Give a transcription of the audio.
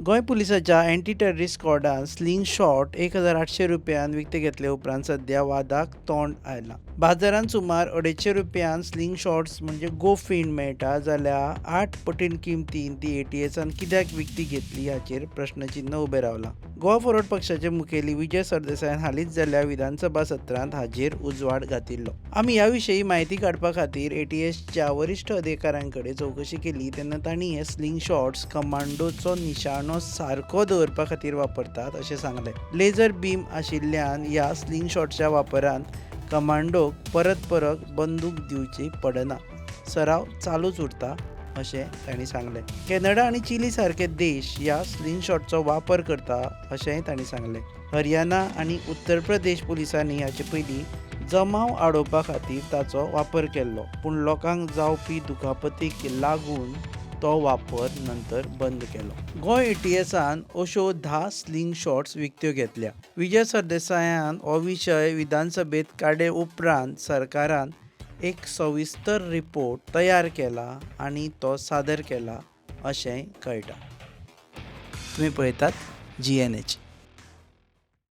Goa पुलिसाच्या anti terrorist स्क्वॉडान sling shot 1800 रुपयान विकते घेतले उपरांत सध्या वादाक तोंड आयला. बाजारांत सुमार 250 रुपयान स्लिंग शॉट्स म्हणजे गो फिंड मेळटा जाल्यार 8 पटीन किमतीन ती ATSन कित्याक विकती घेतली हाचेर प्रश्नचिन्ह उबें रावला. गोवा फॉरवर्ड पक्षाचे मुखेली विजय सरदेसायान हालींच जाल्ल्या विधानसभा सत्रांत हाचेर उजवाड घातिल्लो. आमी ह्या विशयी म्हायती काडपा खातीर ATSच्या वरिश्ठ अधिकाऱ्यां कडेन चवकशी केली तेन्ना तांणी हे स्लिंग शॉट्स कमांडोचो निशाणो सारको दवरपा खातीर वापरतात अशें सांगलें. लेझर बीम आशिल्ल्यान ह्या स्लिंग शॉट्सच्या वापरान कमांडोक परत बंदूक दिवची पडना. सराव चालूच उरता अशें तांणी सांगलें. कॅनडा आनी चिली सारके देश ह्या स्लिंग शॉटचो वापर करता अशेंय तांणी सांगलें. हरियाणा आनी उत्तर प्रदेश पुलिसांनी हाचे पयलीं जमाव आडोवपा खातीर ताचो वापर केल्लो, पूण लोकांक जावपी दुखापतीक लागून तो वापर नंतर बंद केलो. गोंय ATSन अश्यो 10 स्लिंग शॉट्स विकत्यो घेतल्या. विजय सरदेसायान हो विशय विधानसभेत काडे उपरांत सरकारान एक सविस्तर रिपोर्ट तयार केला आनी तो सादर केला अशेंय कळटा. तुम्ही पळयतात GNH.